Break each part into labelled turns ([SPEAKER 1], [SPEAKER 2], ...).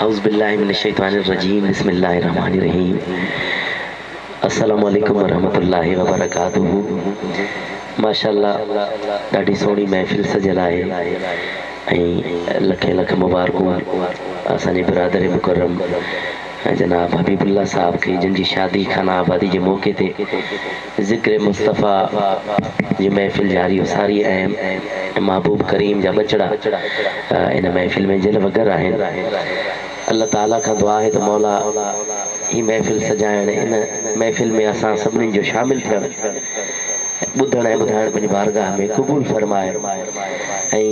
[SPEAKER 1] औज़ुबिल्लाहि मिनश्शैतानिर्रजीम बिस्मिल्लाहिर्रहमानिर्रहीम। अस्सलामु अलैकुम वरहमतुल्लाहि वबरकातुहू। माशाअल्लाह ॾाढी सोहणी महफ़िल सजल आहे ऐं लखे लख मुबारकूं असांजे बिरादर मुकर्रम जनाब हबीबुल्ला साहब खे, जिन जी शादी खाना आबादी के मौके ते ज़िक्र मुस्तफ़ा जी महफ़िल जारी उसारी ऐं महबूब करीम जा बचड़ा इन महफ़िल में जिन वगर आहिनि। अल्लाह ताला खां दुआ है तो मौला ही महफ़िल सजाइण इन महफ़िल में असां सभिनीनि जो शामिल थियण ॿुधण ऐं ॿुधाइण पंहिंजी बारगाह में क़बूल फरमाए ऐं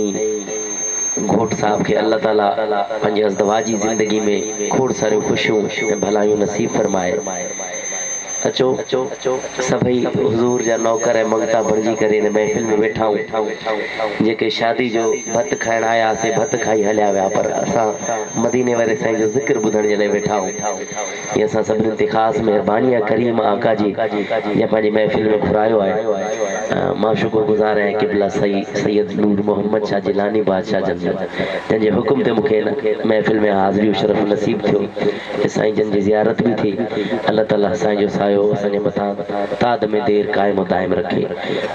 [SPEAKER 1] घोट साहब के अल्लाह ताला पंहिंजे अज़दवाजी ज़िंदगी में खोड़ सारियूं ख़ुशियूं ऐं भलायूं नसीब फरमाए। अचो सभई हुज़ूर जा नौकर ऐं मंगता बणिजी करे इन महफ़िल में वेठा आहियूं। जेके शादी जो भत खाइण आयासीं भत खाई हलिया विया, पर असां मदीने वारे साईं जो ज़िक्र ॿुधण जे लाइ वेठा आहियूं। ये असां सभिनीनि ते ख़ासि महिरबानी आहे करीम आका जी जंहिं पंहिंजी महफ़िल में घुरायो आहे। मां शुक्रगुज़ार आहियां क़िबला सैयद नूर मोहम्मद शाह जिलानी बादशाह जन्नत, जंहिंजे हुकुम ते मूंखे महफ़िल में हाज़िरी शरफ़ नसीब थियो। साईं जन जी ज़ियारत भी थी। अल्लाह ताला असांजो सायो असांजे मथां ताद में देर कायम दायम रखे।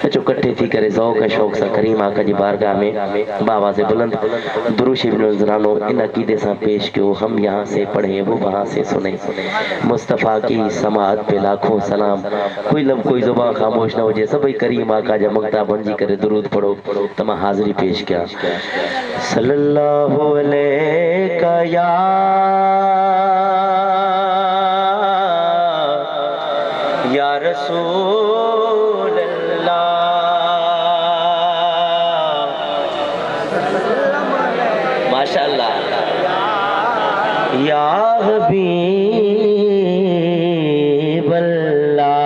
[SPEAKER 1] अचो कट्ठे थी करे ज़ौक़ ऐं शौक़ सां करीम आका जी बारगाह में बाबा से बुलंद दुरूद शरीफ़ नज़रानो इन अक़ीदे से पेश कियो, हम यहाँ से पढ़े वो वहाँ से सुने। मुस्तफ़ा की समाअत पे लाखों सलाम। कोई लब कोई ज़ुबान खामोश न हुजे, सभई करीम आका जा मंगता बणिजी करे दुरूद पढ़ो त मां हाज़िरी पेश कयां। सल्लल्लाहु अलैका या रसूल अल्लाह, माशाअल्लाह या हबीब अल्लाह।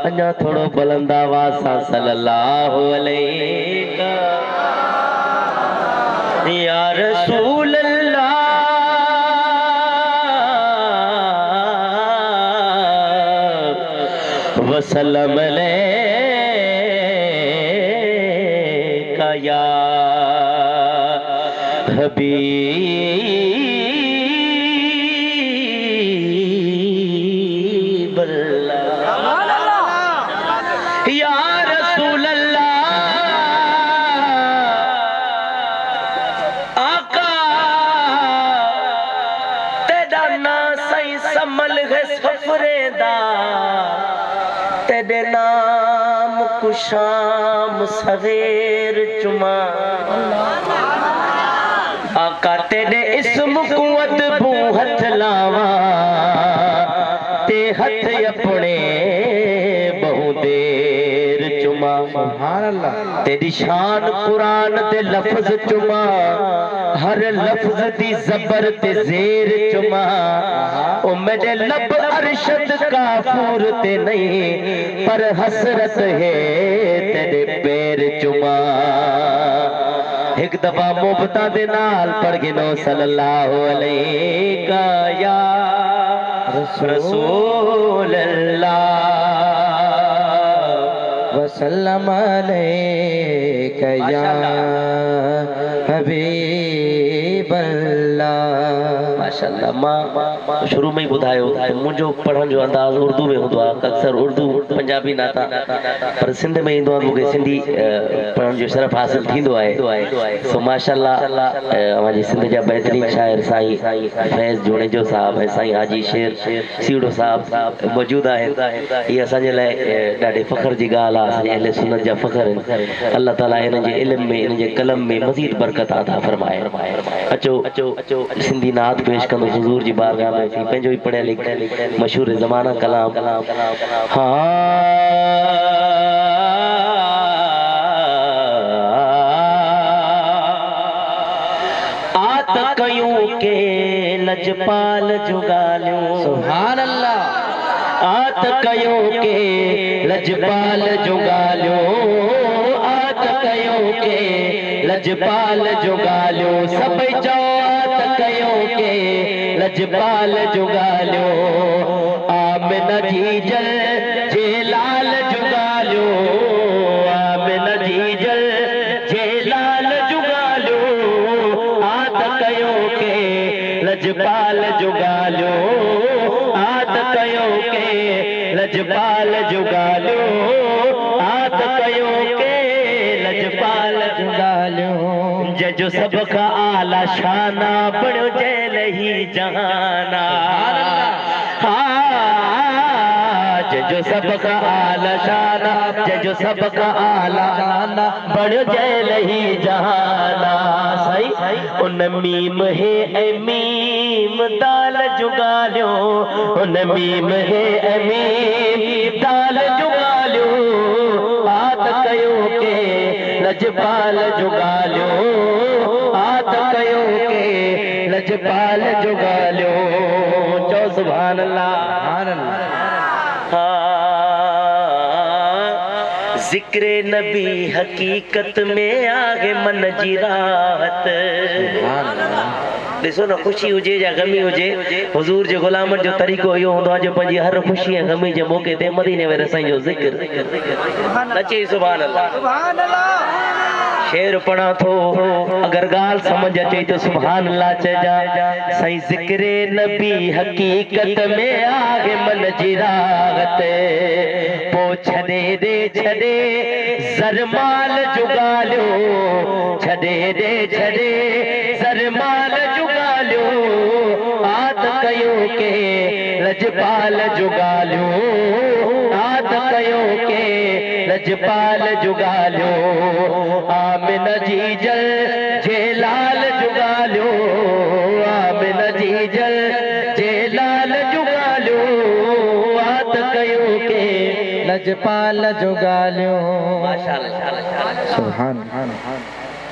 [SPEAKER 1] अञा थोड़ो बुलंद आवाज़ सां सल्लल्लाहु अलैका या रसूल अल्लाह वसल्लम अलैका या हबीब अल्लाह या रसूल अल्लाह। आका तेरा ना सही समल है सफरेदा, तेरे नाम को शाम सवेर चुमा। आका तेरे इस्म को अदबू हथ लावा, ते हथ अपने बहु देर चुमा। तेरी शान कुरान ते लफ्ज चुमा, हर लफ्ज दी जबर ते जेर चुमा। ओ मेरे लब अरशद काफूर ते नहीं, पर हसरत है तेरे पैर चुमा। एक दफा मुबता दे नाल पढ़ गिनो सल्लल्लाहु अलैका या रसूल अल्लाह वसल्लम अलैका या हबीब अल्लाह। माशाअल्लाह मां शुरू में ही ॿुधायो मुंहिंजो पढ़ण जो अंदाज़ उर्दू में हूंदो आहे। अक्सर उर्दू पंजाबी नाता पर सिंध में ईंदो आहे, मूंखे सिंधी पढ़ण जो शरफ़ हासिल थींदो आहे। सो माशाअल्लाह हमारी सिंध जा बहितरीन शाइर साईं फैज़ जुणेजो साहब ऐं साईं हाजी शेर सीड़ो साहब मौजूद आहिनि। ये असांजे लाइ ॾाढे फ़ख्र जी ॻाल्हि आहे, असांजे अहले सुन्नत जा फ़ख्र आहिनि। अल्लाह ताला हिन जे इल्म में हिन जे कलम में मज़ीद बरकत अता फरमाए। अचो सिंधी नात पेश कंदो हुज़ूर जी बारगाह में थी पंहिंजो ई पढ़ियल लिखियल मशहूर ज़माना कलाम। आत कयूं के लजपाल जुगालियूं, सुभान अल्लाह। आत कयूं के लजपाल जुगालियूं, आत कयूं के लजपाल जुगालियूं। सभई चओ आत कयूं के लजपाल जुगालियूं। आमिना जी जल जे लाल जुगालियूं, आमिना जी जल जे लाल जुगालियूं। आत लजपाल जुगालियो आत कयो के लजपाल जुगालियो आत कयो के लजपाल जुगालियो जजो सब का आला शाना बड़ो जैल ही जहाना जजो सब का आला शाना जजो सब का आला शाना बड़ो जैल ही जहाना सही उन मीम है ए मीम दाल जुगालियो उन मीम है ए मीम दाल जुगालियो आत कयो के लजपाल जुगालियो आत कयो के लजपाल जुगालियो चो सुभान अल्लाह जिक्रे नबी हकीकत में आगे मन जी राहत ॾिसो न ख़ुशी हुजे या गमी हुजे हुजूर जे गुलामनि जो तरीक़ो इहो हूंदो आहे जो पंहिंजी हर ख़ुशी ऐं गमी जे मौक़े ते मदीने में रसाई जो ज़िक्र अचे सुभान अल्लाह शेर पढ़ा थो अगर गाल समझ अचे तो सुभान अल्लाह चइजा साईं ज़िक्रे नबी हकीकत में आगे मन जी राहत पो छॾे दे छॾे ज़रमाल जुगालियो छॾे दे छॾे ज़रमाल जुगालियो आत कयो के लजपाल जुगालियो आत कयो के लजपाल जुगालियो आमिन जी जल जेलाल जुगालियो आमिन जी जल जेलाल जुगालियो आत कयो के लजपाल जुगालियो माशाअल्लाह सुभान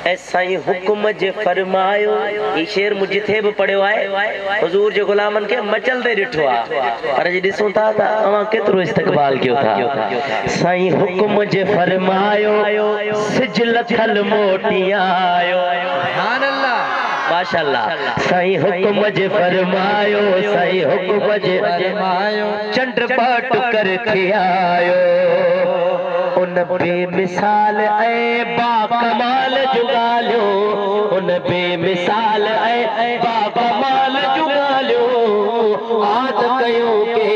[SPEAKER 1] ऐसा ही हुक्म जे फरमायो ई शेर मुझ जिथे भी पढ़ियो आहे हुजूर जे गुलामन के मचलदे ॾिठो आहे पर जे ॾिसूं था त अवां केतिरो इस्तक़बाल कयो था साईं हुक्म जे फरमायो सिज लथल मोटी आयो सुभान अल्लाह माशाअल्लाह साईं हुक्म जे फरमायो साईं हुक्म जे फरमायो चंड पाट कर के आयो उन बेमिसाल ऐ बाकमाल जुगालियो उन बेमिसाल ऐ बाकमाल जुगालियो आत कयो के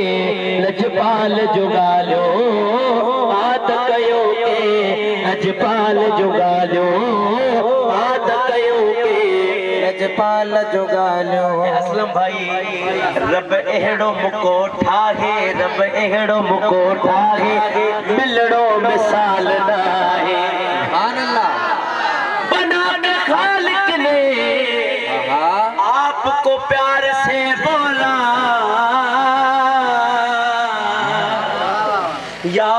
[SPEAKER 1] लजपाल जुगालियो आत कयो के लजपाल जुगालियो आत कयो के लजपाल जुगालियो असलम भाई रब एड़ो मुको ठाहे रब एड़ो मुको ठाहे मिलड़ो मिसाल नाहे सुभान अल्लाह बना के खालिक ने आपको प्यार से बोला या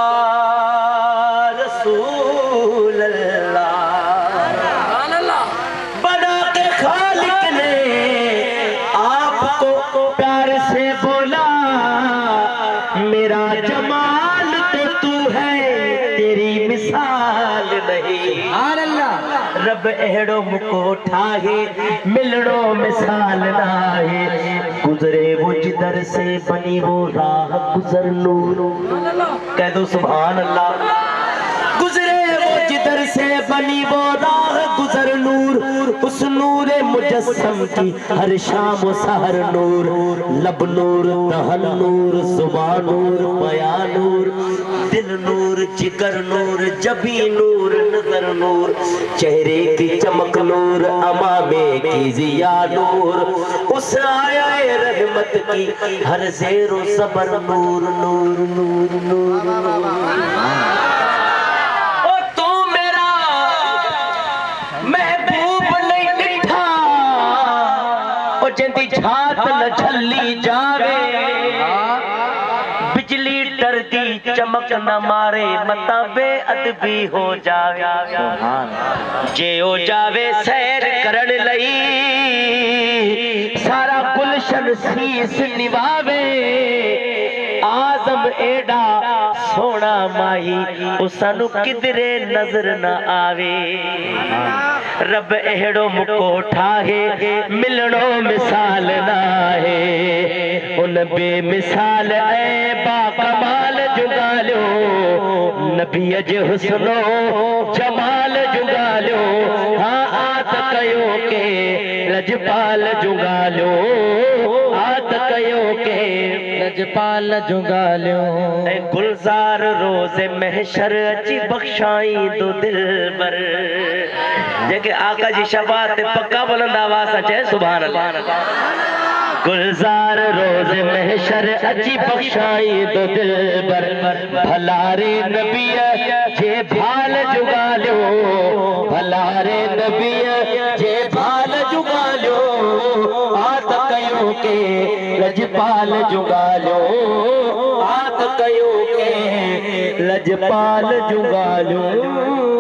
[SPEAKER 1] रसूल अल्लाह सुभान अल्लाह बना के खालिक ने आपको प्यार से बोला मेरा जमाल तो तू है तेरी मिसाल नहीं रब एड़ो मुको ठाहे मिलड़ो मिसाल नाहे गुजरे वो जिधर से बनी वो राह गुजर नूर कह दो सुभान अल्लाह गुजरे वो जिधर से बनी वो राह गुजर नूर उस नूर मुजस्सम की हर शाम सहर नूर लब नूर दहन नूर जुबान नूर बयान नूर दिल नूर जिगर नूर जबी नूर नजर नूर चेहरे की चमक नूर अमामे की जिया नूर उस आया रहमत की हर ज़ेरो सबर नूर नूर नूर नूर ओ तू मेरा महबूब नहीं दिखा ओ जिंदी छात न झल्ली जावे बिजली डरदी चमक न मारे मता बेअदबी हो जावे जे हो जावे सैर करण लई सारा गुलशन शीस निभावे आजम एडा सोना माही उसानू किधरे नजर न आवे रब एड़ो मुको ठाहे मिलणो मिसाल नाहे उन बेमिसाल ऐ बाकमाल जुगालियो नबीअ जे हुस्नो जमाल जुगालियो हाँ आत कयो के लजपाल जुगालो आत कयो के
[SPEAKER 2] लजपाल जुगालो
[SPEAKER 1] गुलजार रोज़े महशर अची बख्शाई दो दिलबर जेके आका जी शफाअत ते पक्का बुलंद आवाज़ सां चए सुभान अल्लाह। गुलजार रोज़े महशर अची बख्शाई दो दिलबर भलारे नबीअ जे भाल जुगालो भलारे नबीअ जे भाल जुगालो आत कयो के लजपाल जुगालो आत कयो के लजपाल जुगालो।